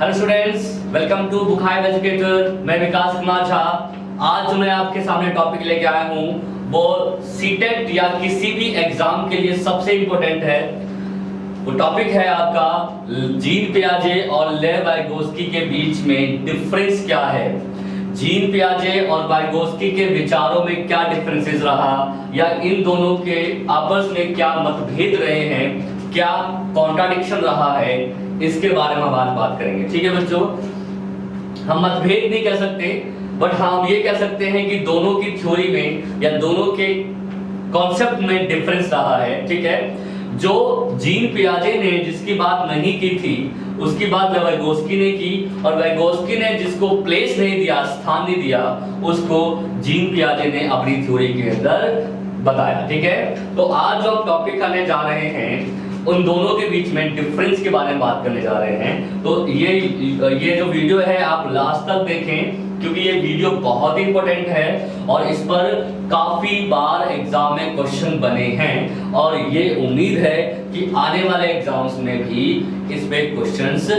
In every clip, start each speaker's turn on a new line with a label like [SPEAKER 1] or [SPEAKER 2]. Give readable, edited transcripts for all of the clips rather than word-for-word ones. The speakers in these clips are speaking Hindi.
[SPEAKER 1] Hello students, welcome to Book Hive Educator. मैं विकास कुमार झा। आज जो मैं आपके सामने टॉपिक लेके आया हूँ वो सीटेट या किसी भी एग्जाम के लिए सबसे इम्पोर्टेंट है। वो टॉपिक है आपका जीन पियाजे और लेव वाइगोस्की के बीच में डिफरेंस क्या है। जीन पियाजे और वाइगोस्की के विचारों में क्या डिफरेंसेस रहा या इन दोनों के आपस में क्या मतभेद रहे हैं, क्या कॉन्ट्राडिक्शन रहा है, इसके बारे में हम आज बात करेंगे। ठीक है बच्चों, हम मतभेद नहीं कह सकते बट हम ये कह सकते हैं कि दोनों की थ्योरी में या दोनों के कॉन्सेप्ट में डिफरेंस रहा है। ठीक है, जो जीन पियाजे ने जिसकी बात नहीं की थी उसकी बात वाइगोस्की ने की, और वाइगोस्की ने जिसको प्लेस नहीं दिया, स्थान नहीं दिया, उसको जीन पियाजे ने अपनी थ्योरी के अंदर बताया। ठीक है, तो आज जो हम टॉपिक करने जा रहे हैं उन दोनों के बीच में डिफरेंस के बारे में बात करने जा रहे हैं। तो ये जो वीडियो है आप लास्ट तक देखें क्योंकि ये वीडियो बहुत ही इंपॉर्टेंट है और इस पर काफी बार एग्जाम में क्वेश्चन बने हैं और ये उम्मीद है कि आने वाले एग्जाम्स में भी इस पे क्वेश्चंस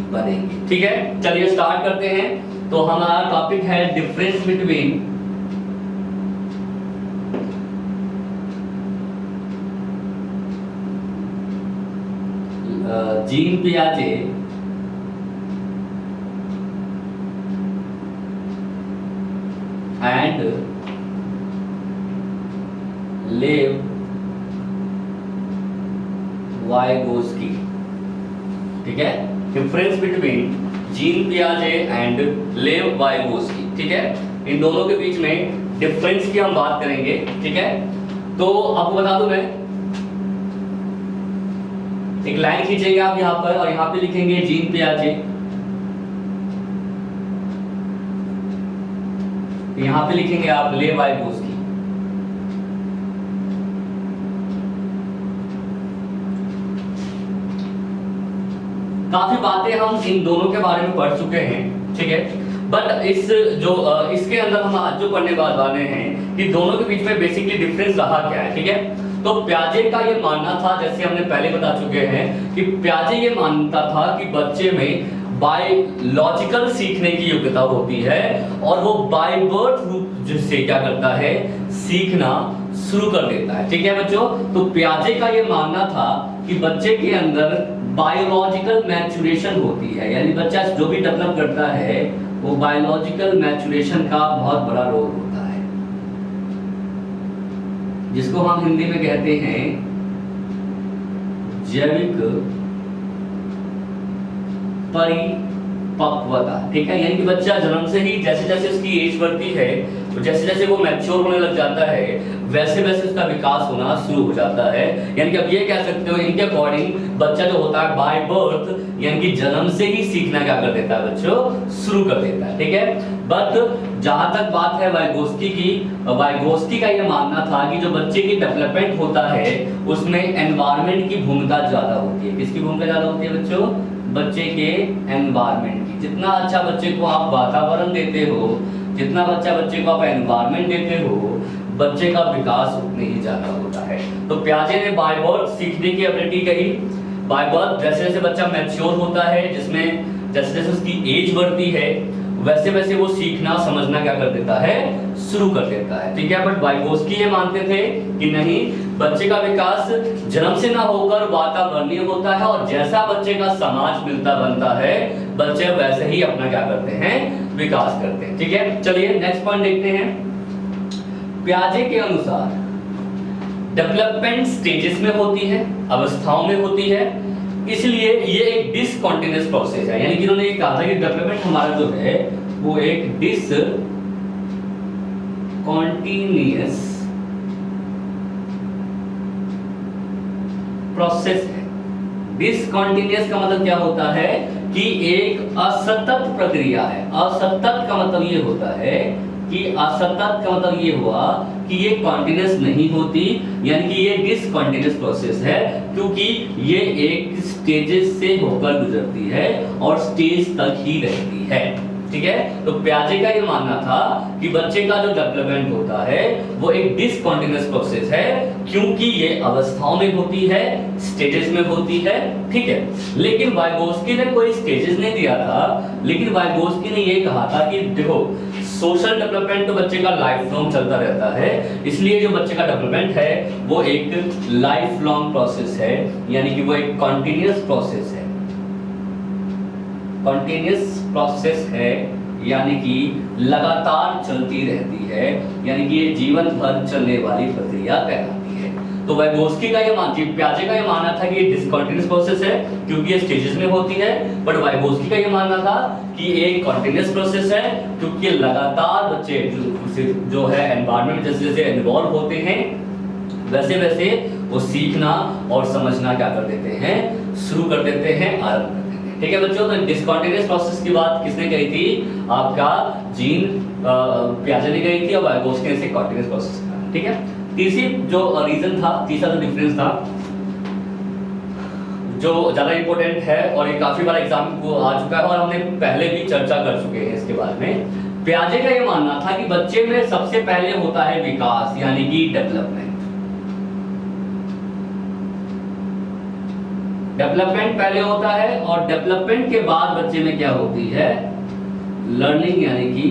[SPEAKER 1] बनेंगे। ठीक है, चलिए स्टार्ट करते हैं। तो हमारा टॉपिक है डिफरेंस बिटवीन जीन पियाजे एंड लेव वाइगोस्की। ठीक है, डिफरेंस बिटवीन जीन पियाजे एंड लेव वाइगोस्की। ठीक है, इन दोनों के बीच में डिफरेंस की हम बात करेंगे। ठीक है, तो आपको बता दूं मैं, एक लाइन खींचेंगे आप यहां पर और यहां पे लिखेंगे जीन पियाजे, यहां पे लिखेंगे आप लेव वाइगोस्की। काफी बातें हम इन दोनों के बारे में पढ़ चुके हैं। ठीक है, बट इसके अंदर हम आज जो पढ़ने वाले हैं कि दोनों के बीच में बेसिकली डिफरेंस रहा क्या है। ठीक है, तो प्याजे का ये मानना था, जैसे हमने पहले बता चुके हैं कि प्याजे ये मानता था कि बच्चे में बायोलॉजिकल सीखने की योग्यता होती है और वो बाय बर्थ रूप जिससे क्या करता है, सीखना शुरू कर देता है। ठीक है बच्चों, तो प्याजे का ये मानना था कि बच्चे के अंदर बायोलॉजिकल मैच्योरेशन होती है, यानी बच्चा जो भी डेवलप करता है वो बायोलॉजिकल मैच्योरेशन का बहुत बड़ा रोल होता है, जिसको हम हिंदी में कहते हैं जैविक परिपक्वता। ठीक है, यानी कि बच्चा जन्म से ही जैसे जैसे उसकी एज बढ़ती है, तो जैसे जैसे वो मैच्योर होने लग जाता है वैसे वैसे उसका विकास होना शुरू हो जाता है। यानी कि अब ये कह सकते हो इनके अकॉर्डिंग बच्चा जो होता है बाय बर्थ यानी कि जन्म से ही सीखना क्या कर देता है बच्चों, शुरू कर देता है। ठीक है, बट जहां तक बात है वाइगोस्की की, वाइगोस्की का ये मानना था कि जो बच्चे की डेवलपमेंट होता है उसमें एनवायरनमेंट की भूमिका ज्यादा होती है। किसकी भूमिका ज्यादा होती है बच्चों? बच्चे के एनवायरनमेंट की। जितना अच्छा बच्चे को आप वातावरण देते हो, जितना अच्छा बच्चे को आप एनवायरनमेंट देते हो, बच्चे का विकास उतने ही ज्यादा होता है। तो प्याजे ने बाय बर्थ सीखने की एबिलिटी कही। बाय बर्थ जैसे जैसे बच्चा मैच्योर होता है, जिसमें जैसे जैसे उसकी एज बढ़ती है वैसे वैसे वो सीखना समझना क्या कर देता है, शुरू कर देता है। ठीक है, बट वाइगोस्की ये मानते थे कि नहीं, बच्चे का विकास जन्म से ना होकर वातावरणीय होता है और जैसा बच्चे का समाज मिलता बनता है बच्चे वैसे ही अपना क्या करते हैं, विकास करते हैं। ठीक है, चलिए नेक्स्ट पॉइंट देखते हैं। प्याजे के अनुसार डेवलपमेंट स्टेजेस में होती है, अवस्थाओं में होती है, इसलिए ये एक डिसकंटिन्यूअस प्रोसेस है। यानी कि इन्होंने ये कहा था कि डेवलपमेंट हमारा जो है वो एक डिसकंटिन्यूअस प्रोसेस है। डिसकंटिन्यूअस का मतलब क्या होता है कि एक असतत प्रक्रिया है। असतत का मतलब ये होता है कि असतत का मतलब ये हुआ कि ये कॉन्टिन्यूअस नहीं होती, यानी कि ये डिसकंटिन्यूअस प्रोसेस है क्योंकि ये एक स्टेजेस से होकर गुजरती है और स्टेज तक ही रहती है। ठीक है। तो पियाजे का ये मानना था कि बच्चे का जो डेवलपमेंट होता है वो एक डिसकंटिन्यूअस प्रोसेस है, क्योंकि ये अवस्थाओं में होती है, स्टेजेस में होती है, ठीक है। लेकिन वाइगोस्की ने कोई स्टेजेस नहीं दिया था, लेकिन वाइगोस्की ने ये कहा था कि देखो सोशल डेवलपमेंट तो बच्चे का लाइफ लॉन्ग चलता रहता है, इसलिए जो बच्चे का डेवलपमेंट है वो एक लाइफ लॉन्ग प्रोसेस है, यानी कि वो एक कॉन्टिन्यूअस प्रोसेस है, कॉन्टिन्यूअस प्रोसेस है, यानी कि लगातार चलती रहती है, यानी कि ये जीवन भर चलने वाली प्रक्रिया कहलाती है। तो वाइगोस्की का ये पियाजे का ये मानना था कि ये डिसकंटिन्यूअस प्रोसेस है क्योंकि ये स्टेजेस में होती है, बट वाइगोस्की का ये मानना था कि ये एक कॉन्टिन्यूअस प्रोसेस है क्योंकि लगातार बच्चे जो है एनवायरनमेंट जैसे जैसे इन्वॉल्व होते हैं वैसे वैसे वो सीखना और समझना क्या कर देते हैं, शुरू कर देते हैं, आरंभ कर देते हैं, ठीक है बच्चों। तो डिसकंटिन्यूअस प्रोसेस की बात किसने कही थी? आपका जीन पियाजे ने कही थी और वाइगोस्की ने इसे कॉन्टिन्यूअस प्रोसेस कहा, ठीक है। तीसरी जो रीजन था, तीसरा जो डिफरेंस था जो ज्यादा इंपॉर्टेंट है और ये काफी बार एग्जाम को आ चुका है और हमने पहले भी चर्चा कर चुके हैं इसके बारे में। पियाजे का ये मानना था कि बच्चे में सबसे पहले होता है विकास, यानी कि डेवलपमेंट। डेवलपमेंट पहले होता है और डेवलपमेंट के बाद बच्चे में क्या होती है? लर्निंग, यानी कि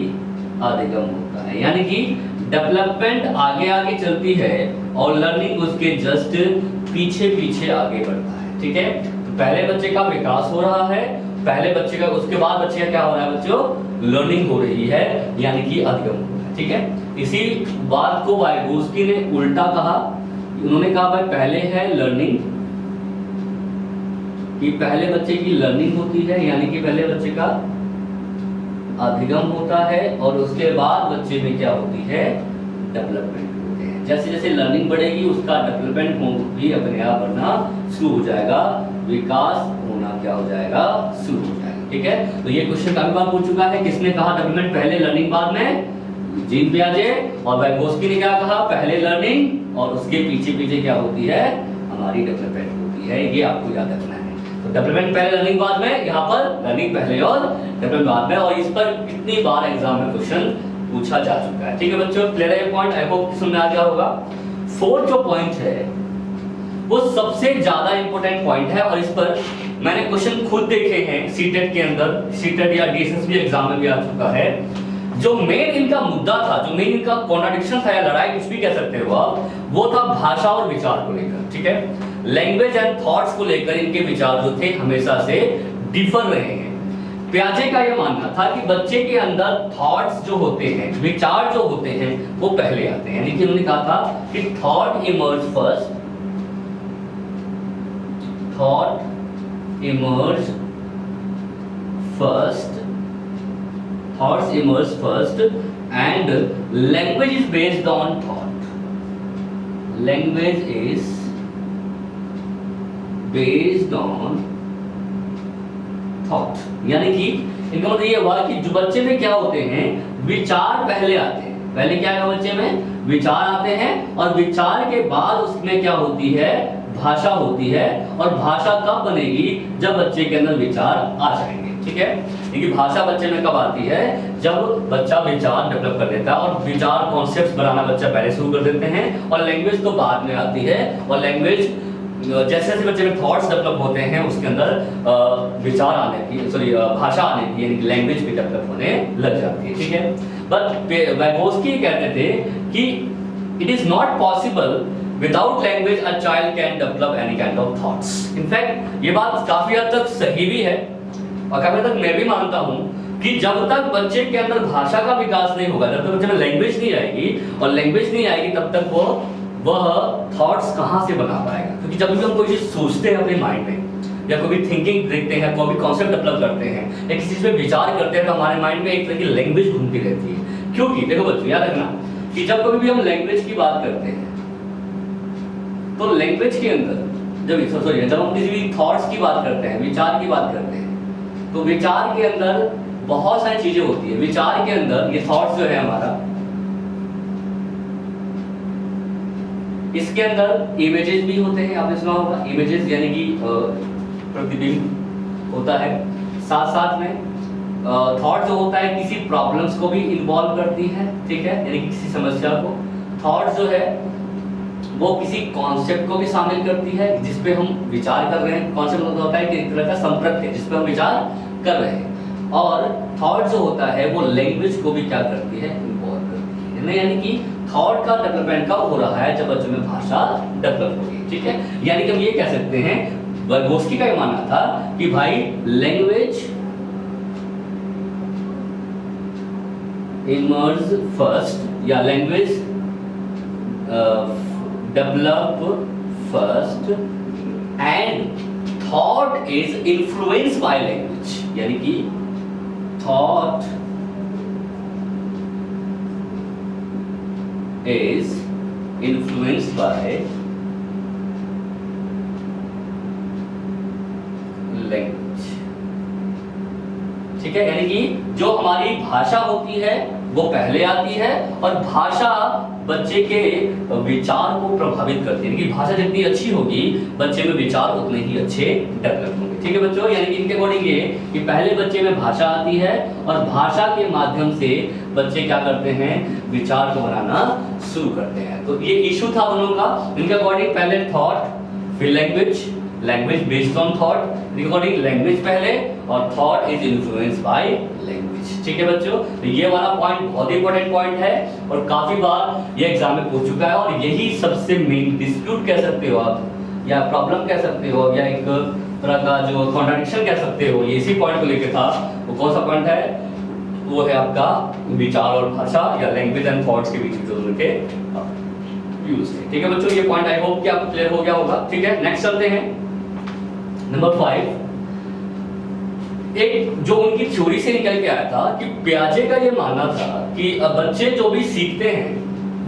[SPEAKER 1] अधिगम होता है, यानी कि डेवलपमेंट आगे आगे चलती है और लर्निंग उसके जस्ट पीछे पीछे आगे बढ़ता है, ठीक है। तो पहले बच्चे का विकास हो रहा है, पहले बच्चे का, उसके बाद बच्चे का क्या हो रहा है बच्चों? लर्निंग हो रही है, यानी कि अधिगम हो रहा है, ठीक है। इसी बात को वाइगोस्की ने उल्टा कहा, उन्होंने कहा भाई पहले है लर्निंग, कि पहले बच्चे की लर्निंग होती है, यानी कि पहले बच्चे का अधिगम होता है और उसके बाद बच्चे में क्या होती है? डेवलपमेंट होते हैं। जैसे जैसे लर्निंग बढ़ेगी उसका डेवलपमेंट भी अपने आप बढ़ना शुरू हो जाएगा, विकास होना क्या हो जाएगा? शुरू हो जाएगा, ठीक है। तो ये क्वेश्चन काफी बार पूछ चुका है, किसने कहा डेवलपमेंट पहले लर्निंग बाद में? जीन पियाजे। और वाइगोस्की ने क्या कहा? पहले लर्निंग और उसके पीछे पीछे क्या होती है? हमारी डेवलपमेंट होती है। ये आपको याद रखना है। तो डेवलपमेंट पहले लर्निंग बाद में, यहाँ पर लर्निंग पहले और डेवलपमेंट बाद में, और इस पर कितनी बार एग्जाम में क्वेश्चन पूछा जा चुका है, ठीक है बच्चों। क्लियर है ये पॉइंट? आई होप समझ में आ गया होगा। फोर्थ जो पॉइंट है वो सबसे ज्यादा इंपॉर्टेंट पॉइंट है और इस पर मैंने क्वेश्चन खुद देखे हैं सीटेट के अंदर, सीटेट या डीएसएसबी एग्जाम में भी आ चुका है। जो मेन इनका मुद्दा था, जो मेन इनका कॉन्ट्रडिक्शन था या लड़ाई कुछ भी कह सकते हो आप, वो था भाषा और विचार को लेकर, ठीक है। लैंग्वेज एंड थॉट्स को लेकर इनके विचार जो थे हमेशा से डिफर रहे हैं। पियाजे का यह मानना था कि बच्चे के अंदर थॉट्स जो होते हैं, विचार जो होते हैं, वो पहले आते हैं, यानी कि उन्होंने कहा था कि thought emerge first, thought emerge first, thoughts emerge first and language is based on thought. Language is based on thought. यानी कि इनका मतलब ये हुआ कि जो बच्चे में क्या होते हैं? विचार पहले आते हैं। पहले क्या है बच्चे में? विचार आते हैं और विचार के बाद उसमें क्या होती है? भाषा होती है। और भाषा कब बनेगी? जब बच्चे के अंदर विचार आ जाएंगे, ठीक है। क्योंकि भाषा बच्चे में कब आती है? जब बच्चा विचार डेवलप कर लेता है और विचार कॉन्सेप्ट्स बनाना बच्चा पहले शुरू कर देते हैं, और लैंग्वेज तो बाद में आती है। और लैंग्वेज जैसे जैसे बच्चे में थॉट्स डेवलप होते हैं उसके अंदर विचार आने की, भाषा आने की, यानी लैंग्वेज भी डेवलप होने लग जाती है, ठीक है। बट वाइगोस्की कहते थे कि it is not possible without language a child can develop any kind of thoughts. In fact ये बात काफी हद तक सही भी है और काफी हद तक मैं भी मानता हूं कि जब तक बच्चे के अंदर भाषा का विकास नहीं होगा, जब तक बच्चे में लैंग्वेज नहीं आएगी, और लैंग्वेज नहीं आएगी तब तक वह थॉट्स कहां से बना पाएगा। क्योंकि जब भी हम कोई चीज सोचते हैं अपने माइंड में, या कोई भी थिंकिंग देखते हैं, कोई भी कॉन्सेप्ट डेवलप करते हैं, या किसी चीज पे विचार करते हैं, तो हमारे माइंड में एक तरह की लैंग्वेज घूमती रहती है। क्योंकि देखो बच्चों याद रखना कि जब कभी भी हम लैंग्वेज की बात करते हैं तो लैंग्वेज के अंदर जब हम किसी भी थॉट्स की बात करते हैं, विचार की बात करते हैं, तो विचार के अंदर बहुत सारी चीजें होती है। विचार के अंदर ये थॉट्स जो है हमारा, इसके अंदर इमेजेस भी होते हैं, आपने सुना होगा इमेजेस, यानी कि प्रतिबिंब होता है। साथ साथ में थॉट जो होता है किसी प्रॉब्लम्स को भी इन्वॉल्व करती है, ठीक है, यानी किसी समस्या को। थॉट जो है वो किसी कॉन्सेप्ट को भी शामिल करती है जिस पे हम विचार कर रहे हैं। कॉन्सेप्ट मतलब होता है कि एक तरह का संप्रत्य जिस पे हम विचार कर रहे हैं। और थॉट जो होता है वो लैंग्वेज को भी क्या करती है, इन्वॉल्व करती है। यानी कि थॉट का डेवलपमेंट कब हो रहा है, जब बच्चों में भाषा डेवलप होगी, ठीक है। यानी कि हम ये कह सकते हैं, वाइगोत्स्की का ये मानना था कि भाई लैंग्वेज इमर्ज फर्स्ट या language develop first and thought is influenced by language. यानी कि thought is influenced by language, ठीक है। यानी कि जो हमारी भाषा होती है वो पहले आती है और भाषा बच्चे के विचार को प्रभावित करती है। यानी कि भाषा जितनी अच्छी होगी बच्चे में विचार उतने ही अच्छे डेवलप होंगे, ठीक है बच्चों। यानी कि इनके अकॉर्डिंग ये कि पहले बच्चे में भाषा आती है और भाषा के माध्यम से बच्चे क्या करते हैं, विचार को बनाना शुरू करते हैं। तो ये इशू था दोनों का। इनके अकॉर्डिंग पहले थॉट फिर language, language based on thought, इनके अकॉर्डिंग लैंग्वेज पहले और thought is influenced by language, ठीक है बच्चों। तो ये वाला पॉइंट बहुत इंपॉर्टेंट पॉइंट है और काफी बार ये एग्जाम में पूछ चुका है और यही सबसे मेन डिस्प्यूट कह सकते हो आप, या प्रॉब्लम कह सकते हो, या एक तरह का जो कॉन्ट्रडिक्शन कह सकते हो, ये इसी पॉइंट को लेकर था। वो कौन सा पॉइंट है, वो है आपका विचार और भाषा या लैंग्वेज एंड थॉट्स के बीच जो उनके यूज है, ठीक है बच्चों। ये पॉइंट आई होप कि आपको क्लियर हो गया होगा, ठीक है। नेक्स्ट चलते हैं नंबर 5। एक जो उनकी थ्योरी से निकल के आया था कि पियाजे का ये मानना था कि बच्चे जो भी सीखते हैं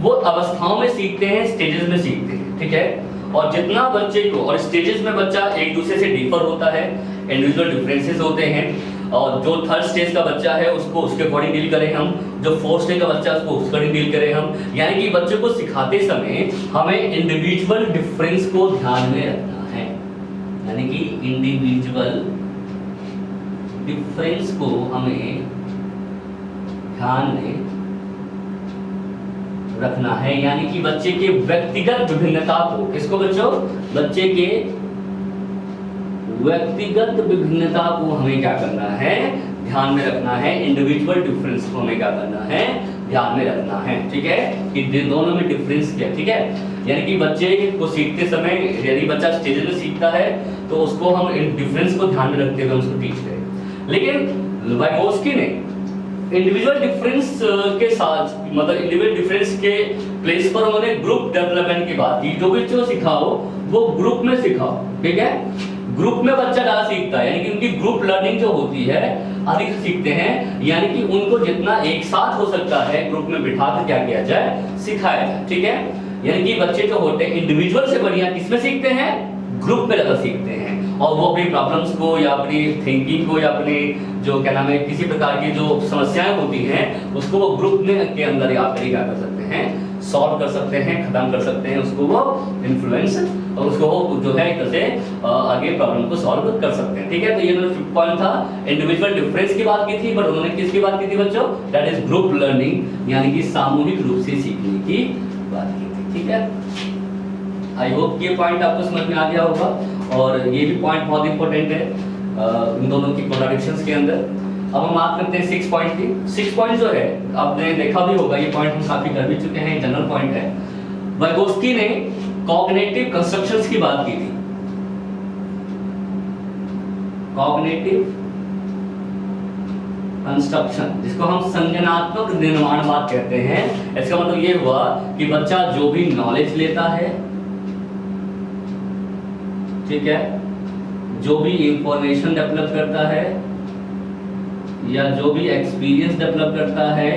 [SPEAKER 1] वो अवस्थाओं में सीखते हैं, स्टेजेस में सीखते हैं, ठीक है। और जितना बच्चे को, और स्टेजेस में बच्चा एक दूसरे से डिफर होता है, इंडिविजुअल डिफरेंसेस होते हैं। और जो थर्ड स्टेज का बच्चा है उसको उसके अकॉर्डिंग डील करें हम, जो फोर्थ स्टेज का बच्चा है उसको उसके अकॉर्डिंग डील करें हम। यानी कि बच्चे को सिखाते समय हमें इंडिविजुअल डिफरेंस को ध्यान में रखना है, यानी कि इंडिविजुअल डिफरेंस को हमें ध्यान में रखना है। यानी कि बच्चे के व्यक्तिगत विभिन्नता को, किसको बच्चों, बच्चे के व्यक्तिगत विभिन्नता को हमें क्या करना है, ध्यान में रखना है। इंडिविजुअल डिफरेंस को हमें क्या करना है, ध्यान में रखना है, ठीक है, कि दोनों में डिफरेंस क्या है, ठीक है। यानी कि बच्चे को सीखते समय यदि बच्चा स्टेज में सीखता है तो उसको हम डिफरेंस को ध्यान में रखते हुए उसको टीच करें। लेकिन वाइगोत्स्की ने इंडिविजुअल डिफरेंस के साथ, मतलब इंडिविजुअल डिफरेंस के प्लेस पर उन्होंने ग्रुप डेवलपमेंट की बात की। जो बच्चों को सिखाओ वो ग्रुप में सिखाओ, ठीक है। ग्रुप में बच्चा ज्यादा सीखता है, यानी कि उनकी ग्रुप लर्निंग जो होती है अधिक सीखते हैं। यानी कि उनको जितना एक साथ हो सकता है ग्रुप में बिठा कर क्या किया जाए, सिखाया जाए, ठीक है। यानी कि बच्चे जो होते हैं इंडिविजुअल से बढ़िया किसमें सीखते हैं, ग्रुप में ज्यादा सीखते हैं। और वो अपनी प्रॉब्लम्स को या अपनी थिंकिंग को या अपने जो क्या नाम है किसी प्रकार की जो समस्याएं होती हैं उसको वो ग्रुप में के अंदर आकर क्या कर सकते हैं, सॉल्व कर सकते हैं, खत्म कर सकते हैं, उसको वो इन्फ्लुएंस और उसको वो जो है जैसे आगे प्रॉब्लम को सॉल्व कर सकते हैं, ठीक है। तो ये फिफ्थ पॉइंट था, इंडिविजुअल डिफरेंस की बात की थी, बट उन्होंने किसकी बात की थी बच्चों, दैट इज ग्रुप लर्निंग, यानी कि सामूहिक रूप से सीखने की बात की थी, ठीक है। आई होप ये पॉइंट आपको समझ में आ गया होगा और ये भी पॉइंट बहुत इंपॉर्टेंट है इन दोनों की कॉन्ट्रडिक्शंस के अंदर। अब हम बात करते हैं 6 पॉइंट की। 6 पॉइंट जो है आपने देखा भी होगा, ये पॉइंट हम काफी कर भी चुके हैं, जनरल पॉइंट है। वाइगोत्स्की ने कॉग्निटिव कंस्ट्रक्शंस की बात की थी, कॉग्निटिव कंस्ट्रक्शन जिसको हम संज्ञानात्मक निर्माणवाद कहते हैं। इसका मतलब ये हुआ कि बच्चा जो भी नॉलेज लेता है, ठीक है, जो भी इंफॉर्मेशन डेवलप करता है या जो भी एक्सपीरियंस डेवलप करता है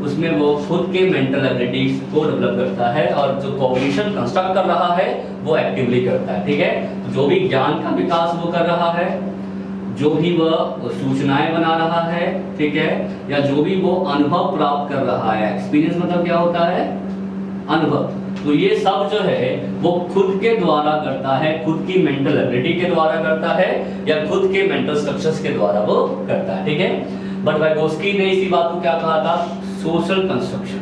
[SPEAKER 1] उसमें वो खुद के मेंटल एबिलिटीज को डेवलप करता है और जो कॉग्निशन कंस्ट्रक्ट कर रहा है वो एक्टिवली करता है, ठीक है। जो भी ज्ञान का विकास वो कर रहा है, जो भी वह सूचनाएं बना रहा है, ठीक है, या जो भी वो अनुभव प्राप्त कर रहा है। एक्सपीरियंस मतलब क्या होता है, अनुभव। तो ये सब जो है वो खुद के द्वारा करता है, खुद की मेंटल एबिलिटी के द्वारा करता है या खुद के मेंटल स्ट्रक्चर्स के द्वारा वो करता है, ठीक है। बट वाइगोस्की ने इसी बात को क्या कहा था, सोशल कंस्ट्रक्शन।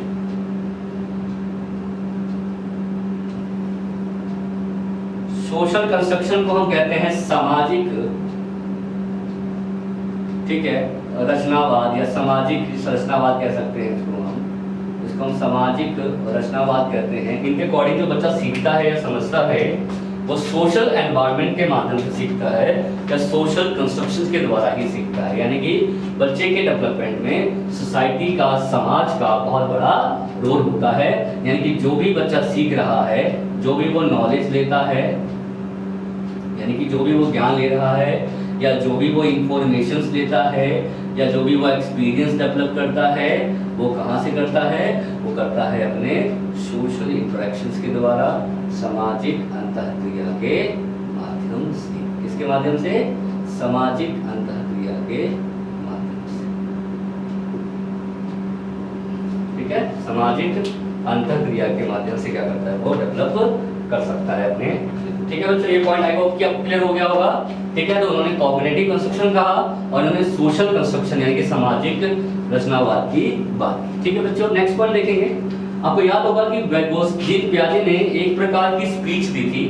[SPEAKER 1] सोशल कंस्ट्रक्शन को हम कहते हैं सामाजिक, ठीक है, रचनावाद या सामाजिक रचनावाद कह सकते हैं इसको हम सामाजिक रचनावाद कहते हैं। इनके अकॉर्डिंग जो बच्चा सीखता है या समझता है वो सोशल एनवायरनमेंट के माध्यम से सीखता है या सोशल कंस्ट्रक्शंस के द्वारा ही सीखता है। यानी कि बच्चे के डेवलपमेंट में सोसाइटी का, समाज का बहुत बड़ा रोल होता है। यानी कि जो भी बच्चा सीख रहा है, जो भी वो नॉलेज लेता है, यानी कि जो भी वो ज्ञान ले रहा है या जो भी वो इंफॉर्मेशंस लेता है या जो भी वो एक्सपीरियंस डेवलप करता है, वो कहाँ से करता है, वो करता है अपने सोशल इंटरेक्शंस के द्वारा, सामाजिक अंतःक्रिया के माध्यम से। किसके माध्यम से? सामाजिक अंतःक्रिया के माध्यम से, ठीक है। सामाजिक अंतःक्रिया के माध्यम से क्या करता है, वो डेवलप कर सकता है अपने, ठीक है बच्चों। ये पॉइंट आई होप कि आपको क्लियर हो गया होगा, ठीक है। तो उन्होंने कॉग्निटिव कंस्ट्रक्शन कहा और उन्होंने सोशल कंस्ट्रक्शन यानी कि सामाजिक रचनावाद की बात की, ठीक है बच्चों। नेक्स्ट पॉइंट देखेंगे। आपको याद होगा कि वाइगोस्की पियाजे ने एक प्रकार की स्पीच दी थी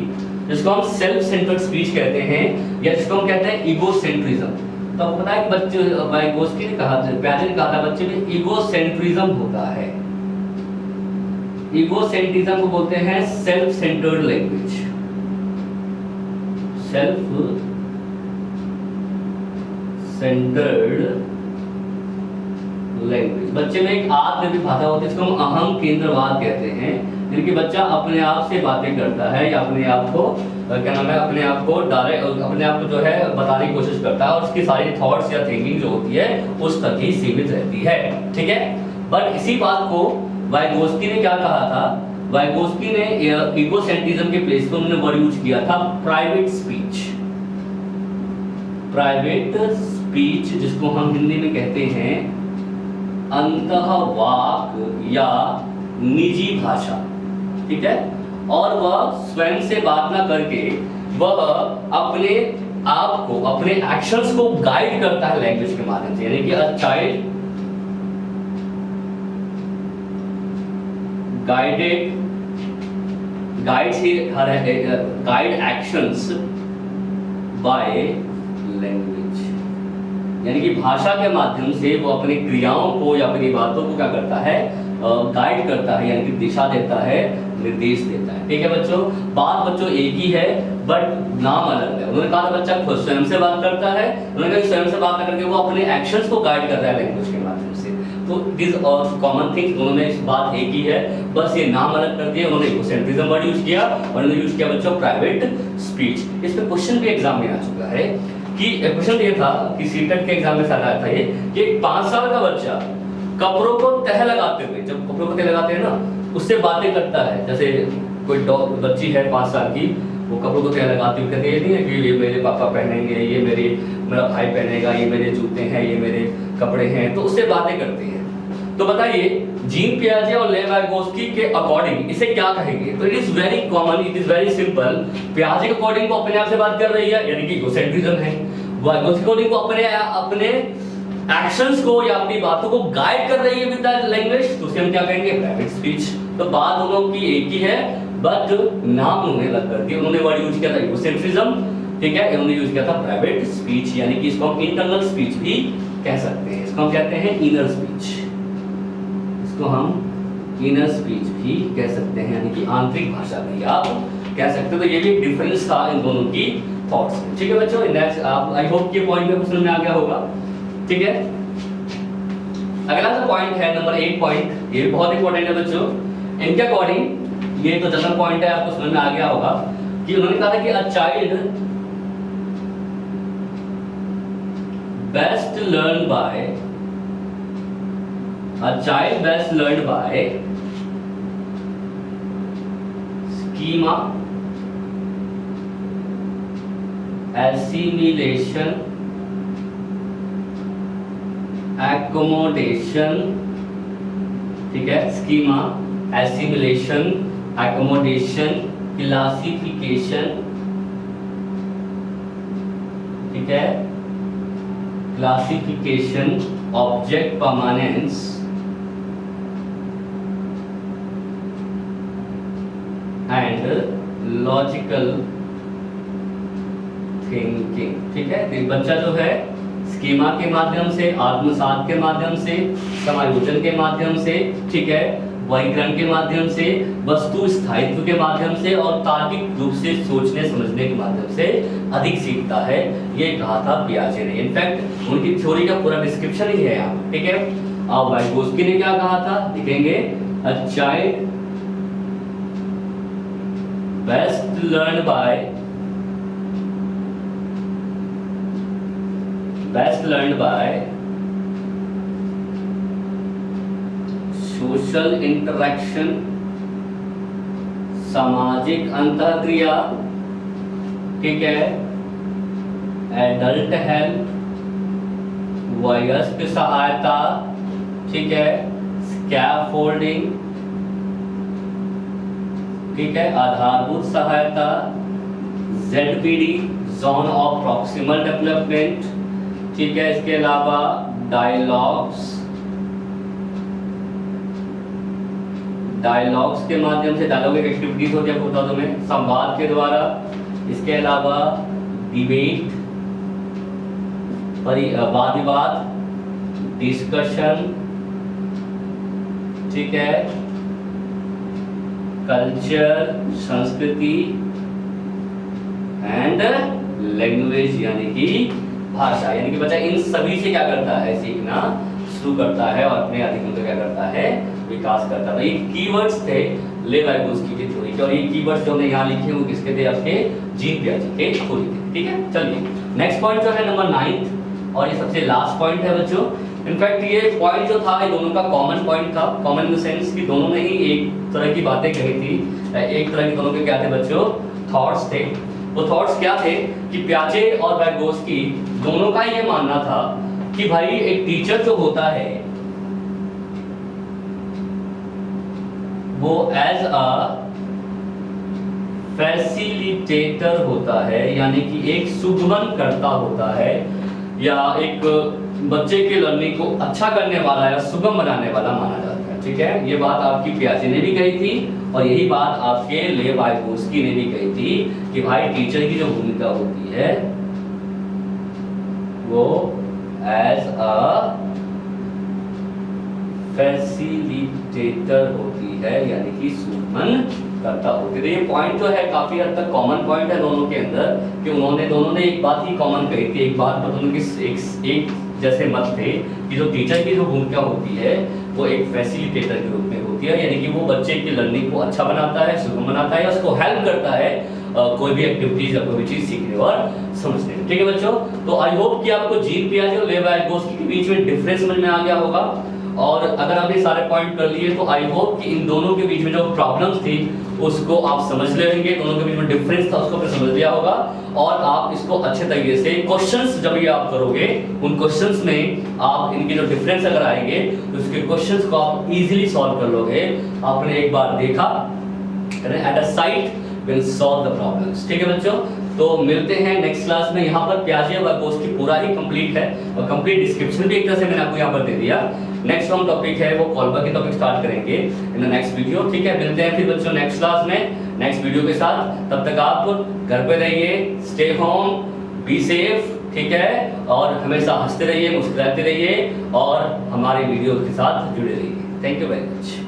[SPEAKER 1] जिसको हम सेल्फ सेंटर्ड स्पीच कहते हैं या जिसको हम कहते हैं ईगोसेंट्रिज्म। तो आपको पता है कि बच्चे वाइगोस्की ने कहा, पियाजे ने कहा था बच्चे में ईगोसेंट्रिज्म होता है। ईगोसेंट्रिज्म को बोलते हैं self centred language, self centred language. बच्चे में एक आत्मविभाषा होती है, इसको हम अहम केंद्रवाद कहते हैं। यानी कि बच्चा अपने आप से बातें करता है या अपने आप को क्या नाम है, अपने आप को अपने आप को जो है बताने की कोशिश करता है और उसकी सारी थॉट्स या थिंकिंग जो होती है उस तक ही सीमित रहती है, ठीक है। बट इसी बात को वाइगोस्की ने क्या कहा था, वाइगोस्की ने ईगोसेंट्रिज्म के प्लेस पे उन्होंने वर्ड यूज किया था प्राइवेट स्पीच। प्राइवेट स्पीच जिसको हम हिंदी में कहते हैं अंतःवाक या निजी भाषा, ठीक है। और वह स्वयं से बात ना करके वह अपने आप को, अपने एक्शंस को गाइड करता है लैंग्वेज के माध्यम से। यानी कि a child guide actions by language. यानी कि भाषा के माध्यम से वो अपनी क्रियाओं को या अपनी बातों को क्या करता है, गाइड करता है, यानी कि दिशा देता है, निर्देश देता है, ठीक है बच्चों। बात बच्चों एक ही है बट नाम अलग है। उन्होंने कहा था बच्चा खुद स्वयं से बात करता है, उन्होंने कहा स्वयं से बात ना करके वो अपने एक्शंस को गाइड कर रहा है लैंग्वेज के माध्यम से। तो दिस और कॉमन थिंग, उन्होंने इस बात एक ही है, बस ये नाम अलग कर दिया। उन्होंने ईगोसेंट्रिज्म वर्ड यूज किया और उन्होंने यूज किया बच्चों प्राइवेट स्पीच। इस पे क्वेश्चन भी एग्जाम में आ चुका है कि क्वेश्चन ये था कि सीटेट के एग्जाम में सारा आया था ये कि 5 साल का बच्चा कपड़ों को तह लगाते हुए, जब कपड़ों को तह लगाते हैं ना, उससे बातें करता है। जैसे कोई बच्ची है 5 साल की, वो कपड़ों को तह लगाती हुई कहती है नहीं है कि ये मेरे पापा पहनेंगे, ये मेरा भाई पहनेगा, ये मेरे जूते हैं, ये मेरे कपड़े हैं, तो उससे बातें करती है। तो बताइए जीन पियाजे और ले वाइगोस्की के अकॉर्डिंग इसे क्या कहेंगे? तो it is very common, it is very simple. पियाजे के अकॉर्डिंग वो अपने आप से बात कर रही है यानी कि ईगोसेंट्रिज्म है। वाइगोस्की के अकॉर्डिंग वो अपने एक्शंस को या अपनी बातों को गाइड कर रही है विद दैट लैंग्वेज, तो उसे हम क्या कहेंगे? Private speech. तो बात दोनों की एक ही है बट नाम उन्होंने अलग कर दिया। उन्होंने वर्ड यूज किया था ईगोसेंट्रिज्म, ठीक है, उन्होंने यूज किया था प्राइवेट स्पीच, यानी कि इसको हम इंटरनल स्पीच भी कह सकते हैं। इसको हम कहते हैं इनर स्पीच, इसको हम इनर स्पीच भी कह सकते हैं, यानी कि आंतरिक भाषा भी आप कह सकते हो। तो ये भी एक डिफरेंस था इन दोनों की थॉट्स में, ठीक है बच्चों। नेक्स्ट आप आई होप ये पॉइंट में समझ में आ गया होगा, ठीक है। अगला जो पॉइंट है नंबर 8 पॉइंट, ये भी बहुत इंपॉर्टेंट है बच्चों। इनके अकॉर्डिंग ये तो जनरल पॉइंट है, आपको समझ में आ गया होगा कि उन्होंने कहा था कि a child best learn by schema, assimilation, accommodation, ठीक है, schema, assimilation, accommodation, classification, ठीक है, classification object permanence and logical thinking. ठीक है, तो बच्चा जो है स्कीमा के माध्यम से, आत्मसात के माध्यम से, समायोजन के माध्यम से, ठीक है, वर्गीकरण के माध्यम से, वस्तु स्थायित्व के माध्यम से और तार्किक रूप से सोचने समझने के माध्यम से अधिक सीखता है, ये कहा था पियाजे ने। इनफैक्ट उनकी थ्योरी का पूरा डिस्क्रिप्शन ही है यहाँ, ठीक है। अब वाइगोत्स्की ने क्या कहा था लिखेंगे, a child best learn by social interaction, सामाजिक अंतःक्रिया, ठीक है, एडल्ट हेल्प, वयस्क सहायता, ठीक है, स्कैफोल्डिंग, ठीक है, आधारभूत सहायता, ZPD zone of proximal development, ठीक है, इसके अलावा डायलॉग्स के माध्यम से, डायलॉग एक एक्टिविटीज होती है आपको बता दूं मैं, संवाद के द्वारा, इसके अलावा डिबेट, वाद विवाद, डिस्कशन, ठीक है, कल्चर संस्कृति एंड लैंग्वेज यानी कि भाषा, यानी कि बच्चा इन सभी से क्या करता है, सीखना शुरू करता है और अपने अधिगम का क्या करता है, विकास करता है। ये कीवर्ड्स थे ले वाइगोत्स्की की थ्योरी के, और ये कीवर्ड्स जो हमने यहाँ लिखे वो किसके थे, आपके जीन पियाजे के थ्योरी थे। ठीक है, चलिए नेक्स्ट पॉइंट जो है नंबर 9 और ये सबसे लास्ट पॉइंट है बच्चों। इनफैक्ट ये पॉइंट जो था ये दोनों का कॉमन पॉइंट था, कॉमन इन द सेंस कि दोनों ने ही एक तरह की बातें कही थी, एक तरह के दोनों के क्या थे बच्चों, थॉट्स थे। वो थॉट्स क्या थे कि पियाजे और वाइगोत्स्की दोनों का ये मानना था कि भाई एक टीचर जो होता है वो एज अ फैसिलिटेटर होता है, यानी कि एक सुगमन करता होता है, या एक बच्चे के लर्निंग को अच्छा करने वाला या सुगम बनाने वाला माना जाता है। ठीक है, ये बात आपकी पियाजे ने भी कही थी और यही बात आपके ले वाइगोत्स्की ने भी कही थी कि भाई टीचर की जो भूमिका होती है वो एज अ फैसिलिटेटर होती है, यानी कि सुगमन करता होती है। ये पॉइंट जो है काफी हद तक कॉमन पॉइंट है दोनों के अंदर कि उन्होंने दोनों ने एक बात ही कॉमन कही थी, एक बात पर दोनों की एक जैसे मत थे कि जो टीचर की जो भूमिका होती है वो एक फैसिलिटेटर के रूप में होती है, यानी कि वो बच्चे की लर्निंग को अच्छा बनाता है, सुगम बनाता है, उसको हेल्प करता है कोई भी एक्टिविटीज या कोई भी चीज सीखने और समझने में। ठीक है बच्चों, तो आई होप कि आपको जीन पियाजे और ले वाइगोत्स्की के बीच में डिफरेंस समझ में आ गया होगा, और अगर आपने सारे पॉइंट कर लिए तो आई होप कि इन दोनों के बीच में जो प्रॉब्लम्स थी उसको आप समझ लेंगे, दोनों के बीच में डिफरेंस था उसको आपने समझ लिया होगा, और आप इसको अच्छे तरीके से क्वेश्चंस जब ये आप करोगे उन क्वेश्चंस में आप इनके जो डिफरेंस अगर आएंगे तो उसके क्वेश्चंस को आप इजीली सॉल्व कर लोगे। आपने एक बार देखा at a site will solve the problems. ठीक है बच्चों, तो मिलते हैं नेक्स्ट क्लास में। यहाँ पर पियाजे और वाइगोत्स्की पूरा ही कंप्लीट है और कंप्लीट डिस्क्रिप्शन भी एक तरह से मैंने आपको यहाँ पर दे दिया। नेक्स्ट हम टॉपिक है वो कॉल्बर्ग की टॉपिक स्टार्ट करेंगे इन द नेक्स्ट वीडियो। ठीक है, मिलते हैं फिर बच्चों नेक्स्ट क्लास में नेक्स्ट वीडियो के साथ। तब तक आप घर पे रहिए, स्टे होम, बी सेफ, ठीक है, और हमेशा हंसते रहिए, मुस्कुराते रहिए और हमारे वीडियो के साथ जुड़े रहिए। Thank you very much.